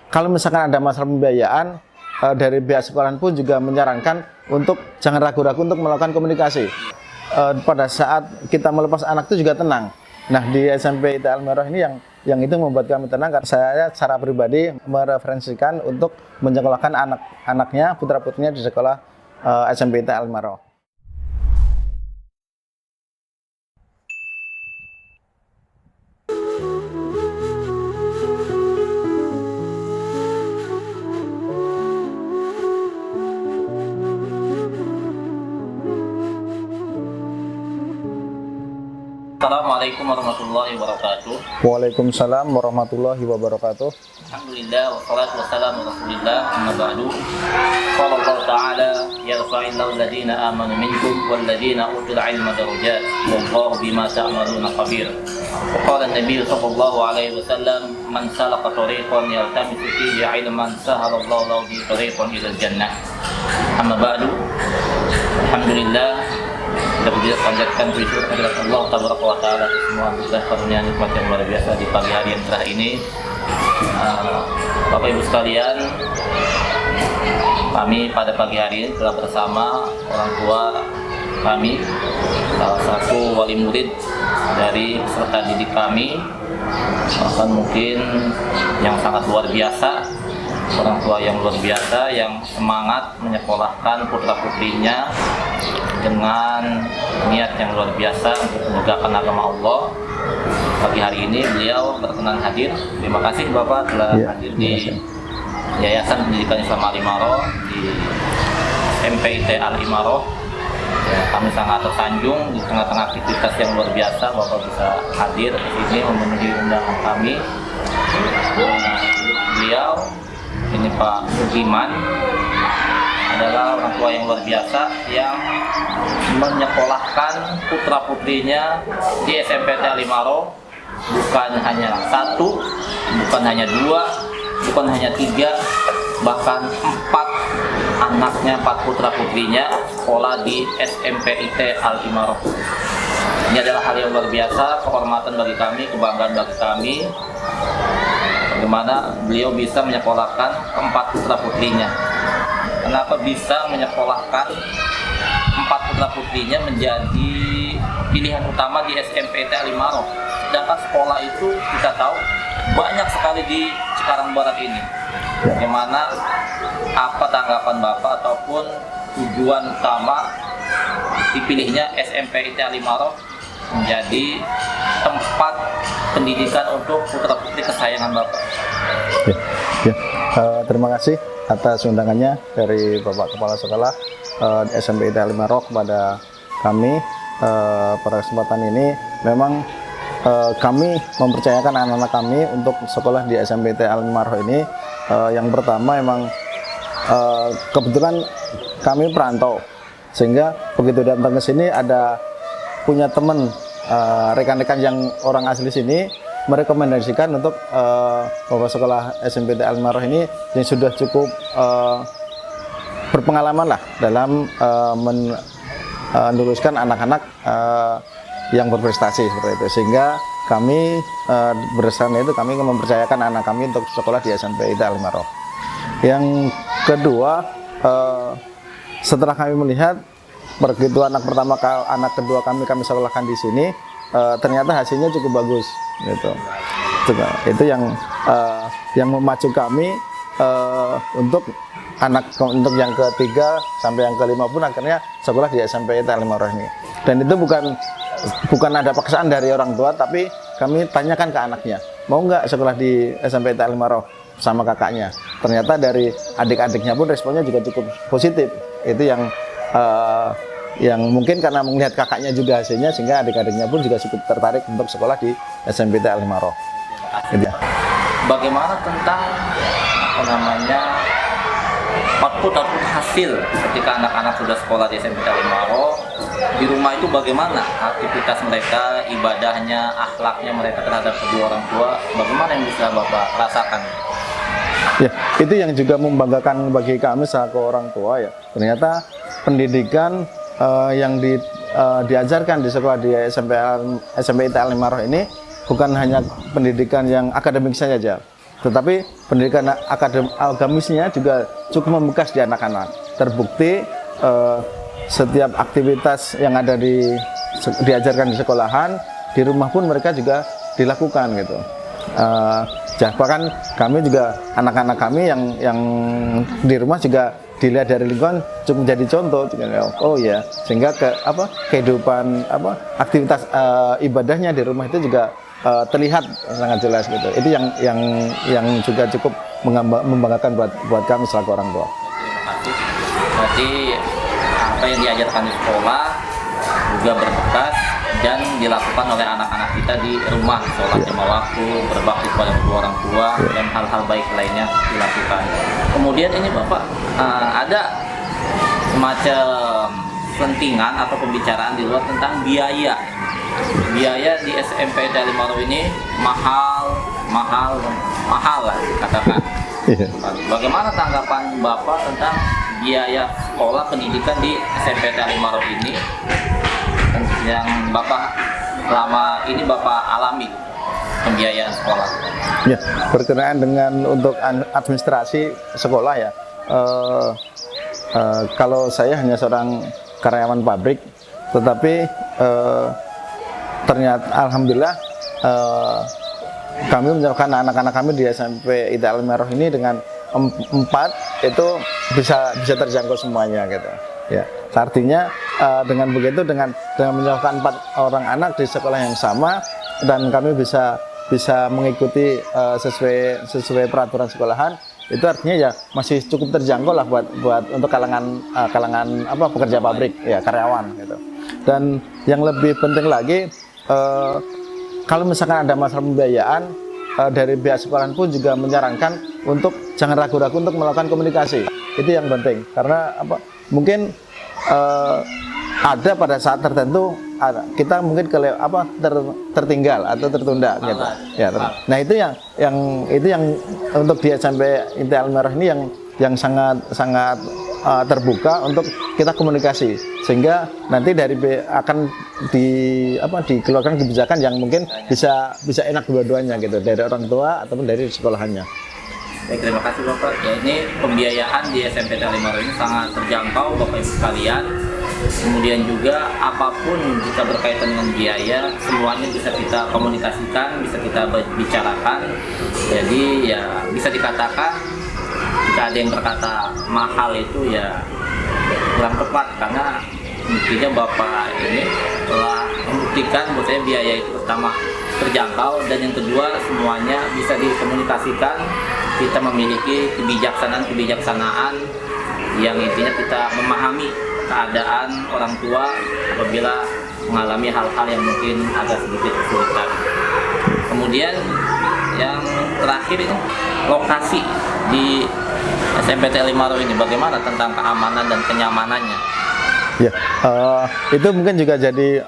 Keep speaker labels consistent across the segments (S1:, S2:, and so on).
S1: kalau misalkan ada masalah pembiayaan, dari pihak sekolah pun juga menyarankan untuk jangan ragu-ragu untuk melakukan komunikasi. Pada saat kita melepas anak itu juga tenang. Nah, di SMP IT Al-Mi'raj ini yang itu membuat kami tenang, karena saya secara pribadi mereferensikan untuk menyekolahkan anak-anaknya, putra-putrinya di sekolah SMP IT Al-Mi'raj.
S2: Assalamualaikum warahmatullahi wabarakatuh.
S1: Waalaikumsalam warahmatullahi wabarakatuh.
S2: Alhamdulillah wassalatu wassalamu ala Rasulillah, amma ba'du. Qala Allah Ta'ala yarfa'illahu alladhina amanu minkum walladhina utul ilma darajat wallahu bima ta'maluna khabir. Wa qala an-nabiy sallallahu alaihi wasallam man salaka tariqan yaltamisu fihi ilman sahalallahu lahu bihi tariqan ila jannah. Amma ba'du. Alhamdulillah, kita berjaya panjatkan puji kehadirat Allah Tabaraka wa Ta'ala atas semua anugerah karunia nikmat yang luar biasa di pagi hari yang cerah ini. Bapak Ibu sekalian, kami pada pagi hari ini telah bersama orang tua kami, salah satu wali murid dari peserta didik kami, bahkan mungkin yang sangat luar biasa, orang tua yang luar biasa yang semangat menyekolahkan putra-putrinya dengan niat yang luar biasa untuk menegakkan agama Allah. Pagi hari ini beliau berkenan hadir. Terima kasih Bapak telah hadir di Yayasan Pendidikan Islam Al-Mi'raj di SMP IT Al-Mi'raj. Ya, kami sangat tersanjung di tengah-tengah aktivitas yang luar biasa Bapak bisa hadir di sini memenuhi undangan kami. Beliau ini Pak Budiman adalah orang tua yang luar biasa yang menyekolahkan putra-putrinya di SMP Al-Mi'raj, bukan hanya satu, bukan hanya dua, bukan hanya tiga, bahkan empat putra-putrinya sekolah di SMP IT Al-Mi'raj. Ini adalah hal yang luar biasa, kehormatan bagi kami, kebanggaan bagi kami, bagaimana beliau bisa menyekolahkan keempat putra-putrinya. Kenapa bisa menyekolahkan empat putra-putrinya menjadi pilihan utama di SMP IT Al-Mi'raj? Sedangkan sekolah itu kita tahu banyak sekali di Cikarang Barat ini. Bagaimana, apa tanggapan Bapak ataupun tujuan utama dipilihnya SMP IT Al-Mi'raj menjadi tempat pendidikan untuk putra-putri kesayangan Bapak?
S1: Terima kasih atas undangannya dari Bapak Kepala Sekolah SMP IT Al-Mi'raj kepada kami. Pada kesempatan ini memang kami mempercayakan anak-anak kami untuk sekolah di SMP IT Al-Mi'raj ini. Yang pertama memang kebetulan kami perantau, sehingga begitu datang ke sini ada punya teman rekan-rekan yang orang asli sini merekomendasikan untuk Bapak Sekolah SMP IT Al-Mi'raj ini yang sudah cukup berpengalaman lah dalam meluluskan anak-anak yang berprestasi seperti itu, sehingga kami berdasarkan itu kami mempercayakan anak kami untuk sekolah di SMP IT Al-Mi'raj. Yang kedua, setelah kami melihat begitu anak pertama anak kedua kami sekolahkan di sini, ternyata hasilnya cukup bagus gitu. Itu yang memacu kami untuk yang ketiga sampai yang kelima pun akhirnya sekolah di SMP IT Al-Mi'raj ini. Dan itu bukan ada paksaan dari orang tua, tapi kami tanyakan ke anaknya, mau nggak sekolah di SMP IT Al-Mi'raj sama kakaknya. Ternyata dari adik-adiknya pun responnya juga cukup positif. Itu yang mungkin karena melihat kakaknya juga hasilnya, sehingga adik-adiknya pun juga cukup tertarik untuk sekolah di SMP IT Al-Mi'raj.
S2: Bagaimana tentang output hasil ketika anak-anak sudah sekolah di SMP Al-Mi'raj? Di rumah itu bagaimana aktivitas mereka, ibadahnya, akhlaknya mereka terhadap kedua orang tua? Bagaimana yang bisa Bapak rasakan?
S1: Ya, itu yang juga membanggakan bagi kami selaku orang tua ya. Ternyata pendidikan yang diajarkan di sekolah di SMP IT Al-Mi'raj ini bukan hanya pendidikan yang akademik saja, tetapi pendidikan agamisnya juga cukup membekas di anak-anak. Terbukti setiap aktivitas yang ada diajarkan di sekolahan, di rumah pun mereka juga dilakukan gitu. Bahkan kami juga anak-anak kami yang di rumah juga dilihat dari lingkungan cukup menjadi contoh. Oh ya, sehingga kehidupan aktivitas ibadahnya di rumah itu juga terlihat sangat jelas gitu. Itu yang juga cukup membanggakan buat kami selaku orang tua.
S2: Terima kasih. Berarti apa yang diajarkan di sekolah juga berbekas dan dilakukan oleh anak-anak kita di rumah, sholat lima waktu, berbakti kepada kedua orang tua, dan hal-hal baik lainnya dilakukan. Kemudian ini Bapak, ada semacam selentingan atau pembicaraan di luar tentang biaya. Biaya di SMP Alimaroh ini mahal lah katakan. Bagaimana tanggapan Bapak tentang biaya sekolah pendidikan di SMP Alimaroh ini yang Bapak selama ini Bapak alami pembiayaan sekolah?
S1: Ya, berkenaan dengan untuk administrasi sekolah ya, kalau saya hanya seorang karyawan pabrik, tetapi ternyata alhamdulillah kami menyekolahkan anak-anak kami di SMP Ida Alimaroh ini dengan 4 itu bisa terjangkau semuanya gitu ya. Artinya dengan begitu, dengan menyekolahkan 4 orang anak di sekolah yang sama, dan kami bisa mengikuti sesuai peraturan sekolahan, itu artinya ya masih cukup terjangkau lah buat untuk kalangan pekerja pabrik ya, karyawan gitu. Dan yang lebih penting lagi, kalau misalkan ada masalah pembiayaan, dari pihak sekolahan pun juga menyarankan untuk jangan ragu-ragu untuk melakukan komunikasi. Itu yang penting, karena mungkin ada pada saat tertentu kita mungkin tertinggal atau tertunda gitu. Ya, nah itu yang untuk dia sampai Ida Alimaroh ini yang sangat terbuka untuk kita komunikasi, sehingga nanti akan dikeluarkan kebijakan yang mungkin bisa enak dua-duanya gitu, dari orang tua ataupun dari sekolahannya.
S2: Baik, terima kasih Bapak. Ya, ini pembiayaan di SMP Alimaroh ini sangat terjangkau Bapak Ibu sekalian. Kemudian juga apapun jika berkaitan dengan biaya, semuanya bisa kita komunikasikan, bisa kita bicarakan. Jadi ya bisa dikatakan, jika ada yang berkata mahal itu ya kurang tepat, karena buktinya Bapak ini telah membuktikan bahwasanya biaya itu pertama terjangkau, dan yang kedua semuanya bisa dikomunikasikan. Kita memiliki kebijaksanaan yang intinya kita memahami keadaan orang tua apabila mengalami hal-hal yang mungkin agak sedikit kesulitan. Kemudian yang terakhir ini, lokasi di SMP Alimaroh ini bagaimana tentang keamanan dan kenyamanannya?
S1: Ya, itu mungkin juga jadi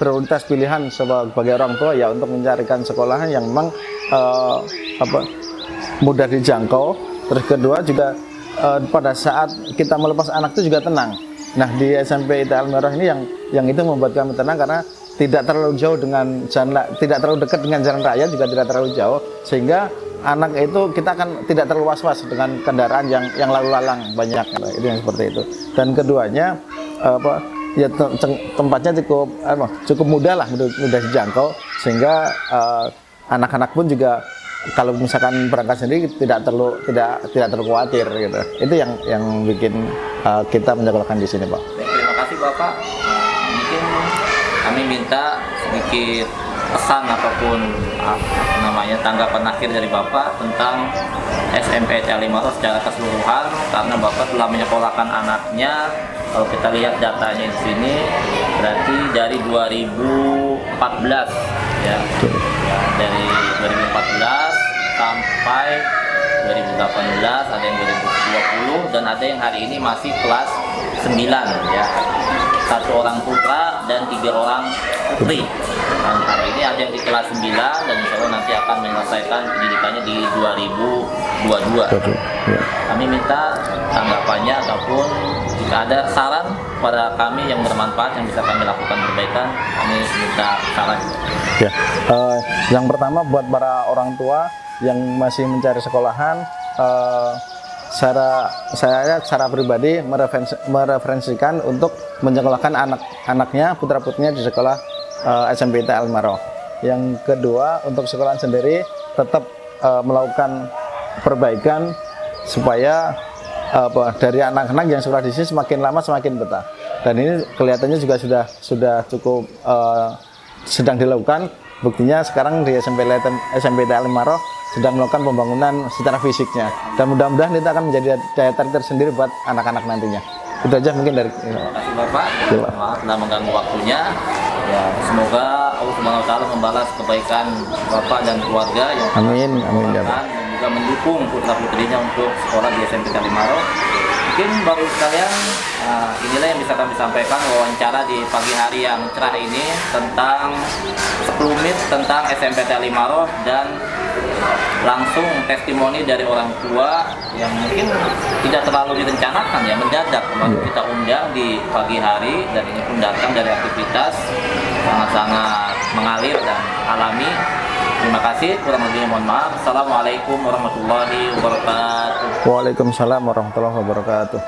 S1: prioritas pilihan sebagai orang tua ya, untuk mencarikan sekolahan yang memang mudah dijangkau. Terus kedua juga pada saat kita melepas anak itu juga tenang. Nah, di SMP Ida Alimaroh ini yang itu membuat kami tenang, karena tidak terlalu jauh dengan tidak terlalu dekat dengan jalan raya, juga tidak terlalu jauh, sehingga anak itu kita akan tidak terlalu was-was dengan kendaraan yang lalu lalang banyak. Itu yang seperti itu. Dan keduanya ya tempatnya cukup mudah dijangkau, sehingga anak-anak pun juga kalau misalkan berangkat sendiri tidak terlalu khawatir gitu. Itu yang bikin kita menyekolahkan di sini, Pak.
S2: Baik, terima kasih Bapak. Mungkin kami minta sedikit pesan ataupun tanggapan akhir dari Bapak tentang SMP Alimaroh secara keseluruhan, karena Bapak telah menyekolahkan anaknya. Kalau kita lihat datanya di sini, berarti dari 2014 ya, dari 2014 sampai 2018, ada yang 2020, dan ada yang hari ini masih kelas 9 ya. 1 orang putra dan 3 orang putri. Dan hari ini ada yang di kelas 9, dan insya Allah nanti akan menyelesaikan pendidikannya di 2022. Kami minta tanggapannya, ataupun jika ada saran pada kami yang bermanfaat yang bisa kami lakukan perbaikan, kami minta saran.
S1: Ya, yang pertama buat para orang tua yang masih mencari sekolahan, saya secara pribadi mereferensikan untuk menyekolahkan anak-anaknya, putra-putrinya di sekolah SMPT Al-Maroh. Yang kedua, untuk sekolahan sendiri tetap melakukan perbaikan supaya dari anak-anak yang sekolah di sini semakin lama semakin betah. Dan ini kelihatannya juga sudah cukup sedang dilakukan. Buktinya sekarang di SMPT Al-Maroh sedang melakukan pembangunan secara fisiknya. Dan mudah-mudahan itu akan menjadi daya tarik tersendiri buat anak-anak nantinya. Itu aja mungkin dari.
S2: Terima kasih Bapak. Maaf telah mengganggu waktunya. Ya, semoga Allah Subhanahu wa taala membalas kebaikan Bapak dan keluarga yang
S1: Amin, amin ya Allah.
S2: dan juga mendukung putra-putrinya untuk sekolah di SMPT Al-Maroh. Mungkin baru sekalian, inilah yang bisa kami sampaikan wawancara di pagi hari yang cerah ini tentang 10 menit tentang SMPT Al-Maroh dan langsung testimoni dari orang tua yang mungkin tidak terlalu direncanakan ya, mendadak baru kita undang di pagi hari, dan ini pun datang dari aktivitas sangat-sangat mengalir dan alami. Terima kasih, kurang lebihnya mohon maaf. Assalamualaikum warahmatullahi wabarakatuh.
S1: Waalaikumsalam warahmatullahi wabarakatuh.